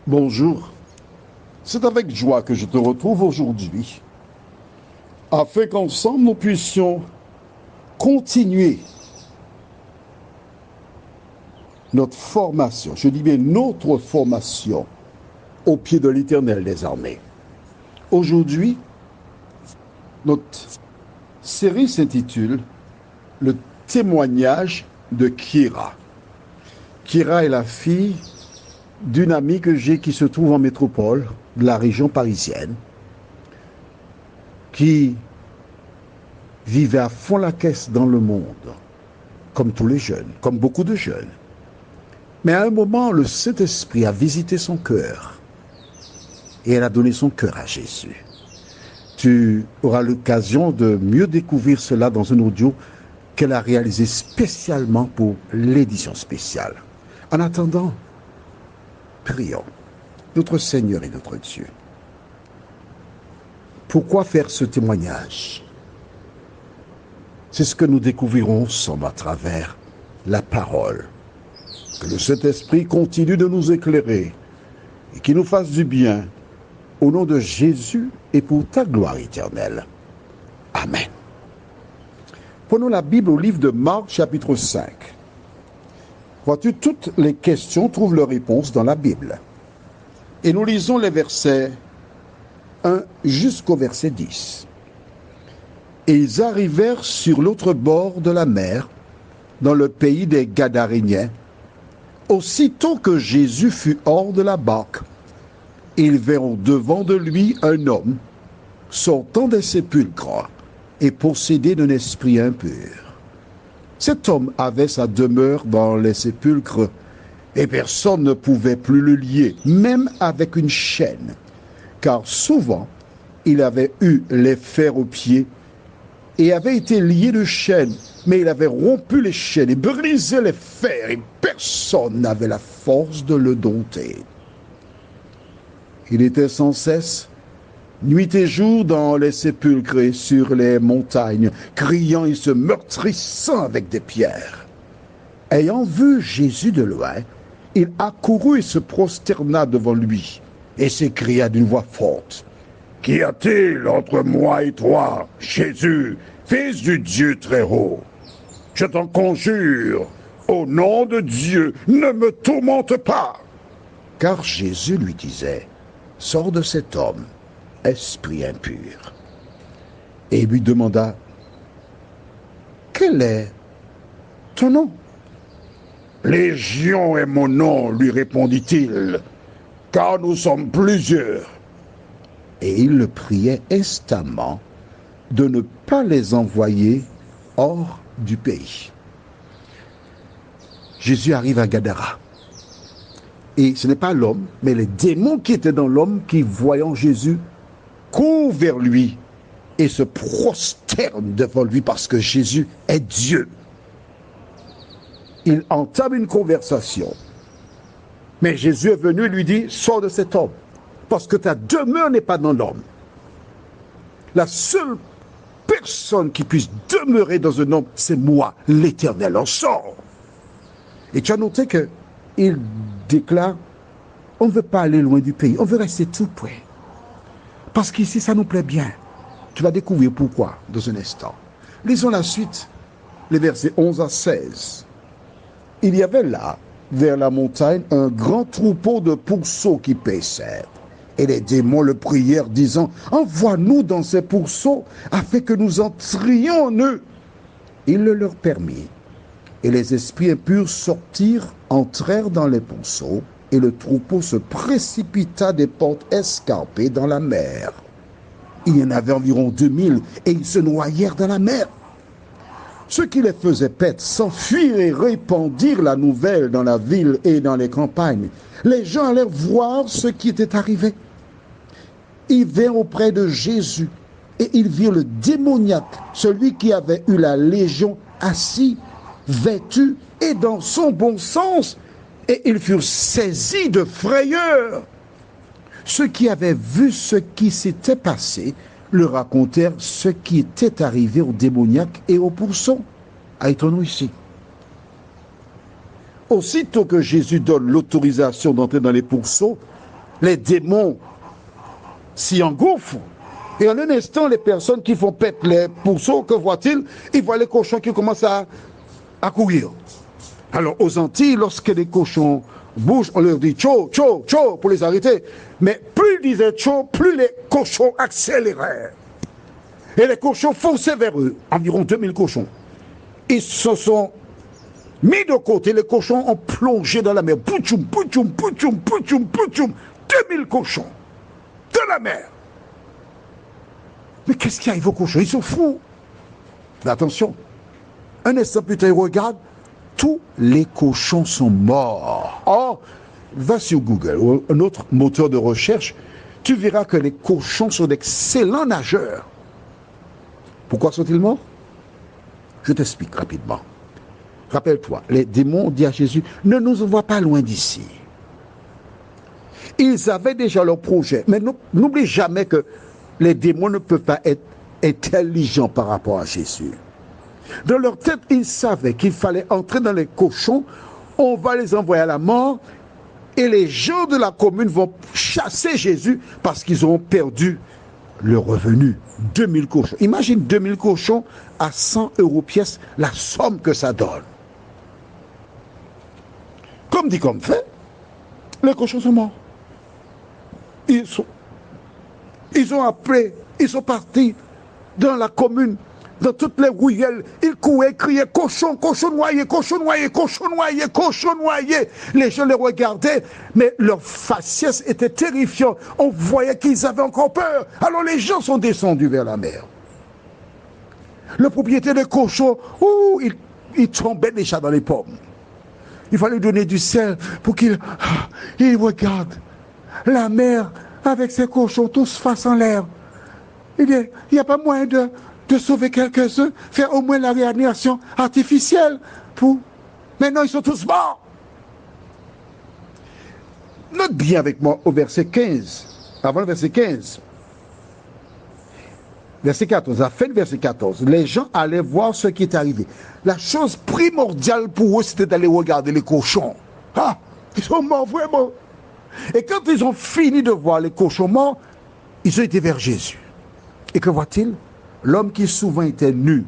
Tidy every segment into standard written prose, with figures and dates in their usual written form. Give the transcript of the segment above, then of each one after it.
Bonjour, c'est avec joie que je te retrouve aujourd'hui, afin qu'ensemble nous puissions continuer notre formation, je dis bien notre formation, au pied de l'Éternel des armées. Aujourd'hui, notre série s'intitule « Le témoignage de Kira ». Kira est la fille d'une amie que j'ai qui se trouve en métropole de la région parisienne, qui vivait à fond la caisse dans le monde, comme tous les jeunes, comme beaucoup de jeunes. Mais à un moment, le Saint-Esprit a visité son cœur et elle a donné son cœur à Jésus. Tu auras l'occasion de mieux découvrir cela dans un audio qu'elle a réalisé spécialement pour l'édition spéciale. En attendant, prions, notre Seigneur et notre Dieu. Pourquoi faire ce témoignage? C'est ce que nous découvrirons ensemble à travers la parole. Que le Saint-Esprit continue de nous éclairer et qu'il nous fasse du bien au nom de Jésus et pour ta gloire éternelle. Amen. Prenons la Bible au livre de Marc, chapitre 5. Vois-tu, toutes les questions trouvent leur réponse dans la Bible. Et nous lisons les versets 1 jusqu'au verset 10. Et ils arrivèrent sur l'autre bord de la mer, dans le pays des Gadaréniens. Aussitôt que Jésus fut hors de la barque, ils verront devant de lui un homme sortant des sépulcres et possédé d'un esprit impur. Cet homme avait sa demeure dans les sépulcres et personne ne pouvait plus le lier, même avec une chaîne, car souvent il avait eu les fers aux pieds et avait été lié de chaînes, mais il avait rompu les chaînes et brisé les fers et personne n'avait la force de le dompter. Il était sans cesse, nuit et jour, dans les sépulcres et sur les montagnes, criant et se meurtrissant avec des pierres. Ayant vu Jésus de loin, il accourut et se prosterna devant lui, et s'écria d'une voix forte: « Qu'y a-t-il entre moi et toi, Jésus, Fils du Dieu très haut? Je t'en conjure, au nom de Dieu, ne me tourmente pas. » Car Jésus lui disait: « Sors de cet homme, esprit impur. » Et il lui demanda: « Quel est ton nom? » « Légion est mon nom, lui répondit-il, car nous sommes plusieurs. » Et il le priait instamment de ne pas les envoyer hors du pays. Jésus arrive à Gadara. Et ce n'est pas l'homme, mais les démons qui étaient dans l'homme qui, voyant Jésus, courent vers lui et se prosternent devant lui parce que Jésus est Dieu. Il entame une conversation. Mais Jésus est venu et lui dit: « Sors de cet homme, parce que ta demeure n'est pas dans l'homme. » La seule personne qui puisse demeurer dans un homme, c'est moi, l'Éternel. En sort. Et tu as noté qu'il déclare: on ne veut pas aller loin du pays, on veut rester tout près. Parce qu'ici, ça nous plaît bien. Tu vas découvrir pourquoi dans un instant. Lisons la suite, les versets 11 à 16. Il y avait là, vers la montagne, un grand troupeau de pourceaux qui paissaient. Et les démons le prièrent, disant: « Envoie-nous dans ces pourceaux, afin que nous entrions en eux. » Il le leur permit. Et les esprits impurs sortirent, entrèrent dans les pourceaux, et le troupeau se précipita des portes escarpées dans la mer. Il y en avait environ 2000, et ils se noyèrent dans la mer. Ceux qui les faisaient paître s'enfuirent et répandirent la nouvelle dans la ville et dans les campagnes. Les gens allèrent voir ce qui était arrivé. Ils vinrent auprès de Jésus, et ils virent le démoniaque, celui qui avait eu la légion, assis, vêtu et dans son bon sens, et ils furent saisis de frayeur. Ceux qui avaient vu ce qui s'était passé leur racontèrent ce qui était arrivé au démoniaque et au pourceau. Arrêtons-nous ici. Aussitôt que Jésus donne l'autorisation d'entrer dans les pourceaux, les démons s'y engouffrent. Et en un instant, les personnes qui font pète les pourceaux, que voient-ils? Ils voient les cochons qui commencent à courir. Alors, aux Antilles, lorsque les cochons bougent, on leur dit tcho, tcho, tcho pour les arrêter. Mais plus ils disaient tcho, plus les cochons accélérèrent. Et les cochons fonçaient vers eux, environ 2000 cochons. Ils se sont mis de côté, les cochons ont plongé dans la mer. Pouchoum, pouchoum, pouchoum, pouchoum, pouchoum. 2000 cochons de la mer. Mais qu'est-ce qui arrive aux cochons? Ils sont fous. Mais attention, un instant plus tard, ils regardent, tous les cochons sont morts. Or, va sur Google ou un autre moteur de recherche, tu verras que les cochons sont d'excellents nageurs. Pourquoi sont-ils morts? Je t'explique rapidement. Rappelle-toi, les démons disent à Jésus, ne nous envoie pas loin d'ici. Ils avaient déjà leur projet, mais n'oublie jamais que les démons ne peuvent pas être intelligents par rapport à Jésus. Dans leur tête, ils savaient qu'il fallait entrer dans les cochons, on va les envoyer à la mort, et les gens de la commune vont chasser Jésus parce qu'ils auront perdu le revenu. 2000 cochons. Imagine 2000 cochons à 100 € pièce, la somme que ça donne. Comme dit comme fait, les cochons sont morts. Ils ont appelé, ils sont partis dans la commune, dans toutes les ruelles. Ils couraient, criaient cochon, cochon noyé, cochon noyé, cochon noyé, cochon noyé. Les gens les regardaient, mais leur faciès était terrifiant. On voyait qu'ils avaient encore peur. Alors les gens sont descendus vers la mer. Le propriétaire des cochons, il tombait déjà dans les pommes. Il fallait lui donner du sel pour qu'il regarde la mer avec ses cochons tous face en l'air. Il n'y a pas moyen de sauver quelques-uns, faire au moins la réanimation artificielle pour... Maintenant, ils sont tous morts. Note bien avec moi au verset 15, avant le verset 15. Verset 14, à la fin du verset 14, les gens allaient voir ce qui est arrivé. La chose primordiale pour eux, c'était d'aller regarder les cochons. Ah, ils sont morts vraiment. Et quand ils ont fini de voir les cochons morts, ils ont été vers Jésus. Et que voit-il? L'homme qui souvent était nu,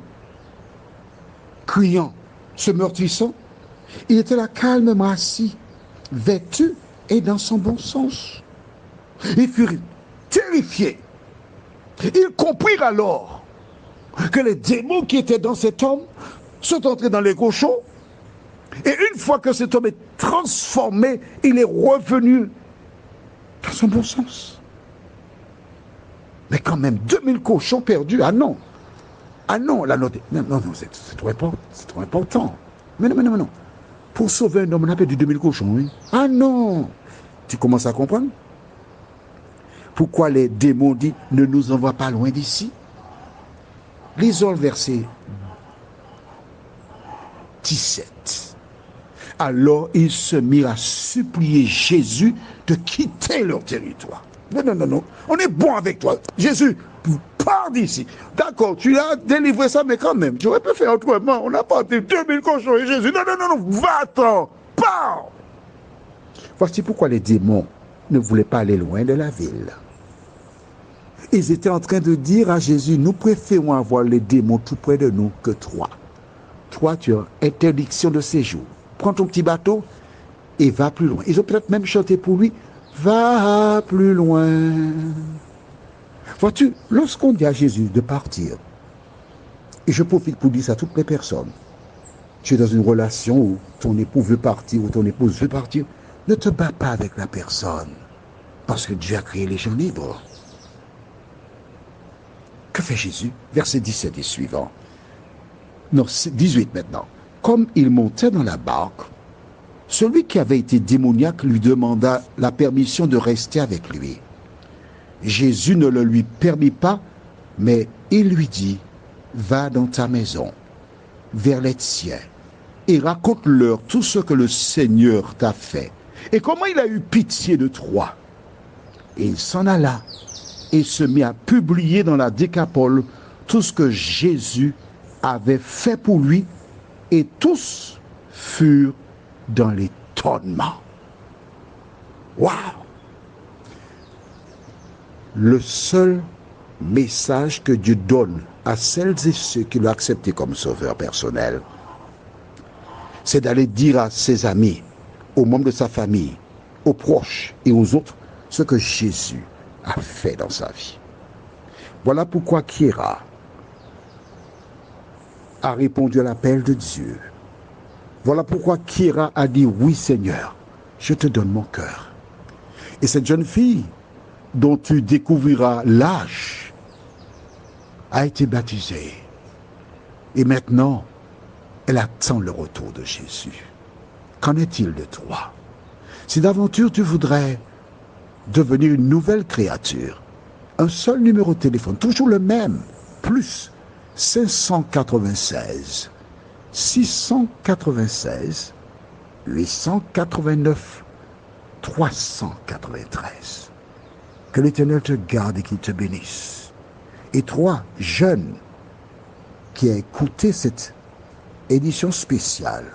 criant, se meurtrissant, il était là calmement assis, vêtu et dans son bon sens. Ils furent terrifiés. Ils comprirent alors que les démons qui étaient dans cet homme sont entrés dans les cochons. Et une fois que cet homme est transformé, il est revenu dans son bon sens. Mais quand même, 2000 cochons perdus, ah non, la note, non, c'est trop important. Mais non. Pour sauver un homme, on a perdu 2000 cochons, oui. Ah non, tu commences à comprendre? Pourquoi les démons disent, ne nous envoie pas loin d'ici? Lisons le verset 17. Alors ils se mirent à supplier Jésus de quitter leur territoire. Non, on est bon avec toi. Jésus, pars d'ici. D'accord, tu as délivré ça, mais quand même, tu aurais pu faire autrement. On a porté 2000 cochons et Jésus, non, va-t'en, pars. Voici pourquoi les démons ne voulaient pas aller loin de la ville. Ils étaient en train de dire à Jésus, nous préférons avoir les démons tout près de nous que toi. Toi, tu as interdiction de séjour. Prends ton petit bateau et va plus loin. Ils ont peut-être même chanté pour lui, va plus loin. Vois-tu, lorsqu'on dit à Jésus de partir, et je profite pour dire ça à toutes les personnes, tu es dans une relation où ton époux veut partir ou ton épouse veut partir, ne te bats pas avec la personne, parce que Dieu a créé les gens libres. Que fait Jésus? Verset 17 et suivant. Non, 18 maintenant. Comme il montait dans la barque, celui qui avait été démoniaque lui demanda la permission de rester avec lui. Jésus ne le lui permit pas, mais il lui dit, va dans ta maison, vers les tiens, et raconte-leur tout ce que le Seigneur t'a fait, et comment il a eu pitié de toi. Et il s'en alla, et se mit à publier dans la Décapole tout ce que Jésus avait fait pour lui, et tous furent dans l'étonnement. Waouh! le seul message que Dieu donne à celles et ceux qui l'ont accepté comme sauveur personnel, c'est d'aller dire à ses amis, aux membres de sa famille, aux proches et aux autres, ce que Jésus a fait dans sa vie. Voilà pourquoi Kira a répondu à l'appel de Dieu. Voilà pourquoi Kira a dit, oui Seigneur, je te donne mon cœur. Et cette jeune fille, dont tu découvriras l'âge, a été baptisée. Et maintenant, elle attend le retour de Jésus. Qu'en est-il de toi? Si d'aventure tu voudrais devenir une nouvelle créature, un seul numéro de téléphone, toujours le même, plus 596 696 889 393. Que l'Éternel te garde et qu'il te bénisse. Et toi, jeune, qui a écouté cette édition spéciale,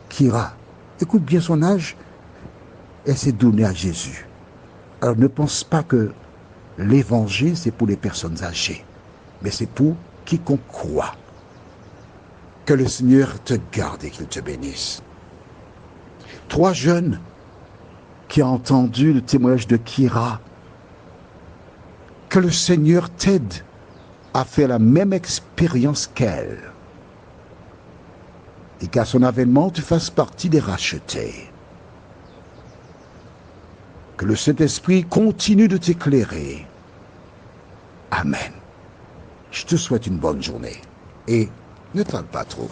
Kira, écoute bien son âge, elle s'est donnée à Jésus. Alors ne pense pas que l'évangile c'est pour les personnes âgées, mais c'est pour quiconque croit. Que le Seigneur te garde et qu'il te bénisse. Toi, jeunes, qui a entendu le témoignage de Kira, que le Seigneur t'aide à faire la même expérience qu'elle et qu'à son avènement tu fasses partie des rachetés. Que le Saint-Esprit continue de t'éclairer. Amen. Je te souhaite une bonne journée et ne tarde pas trop.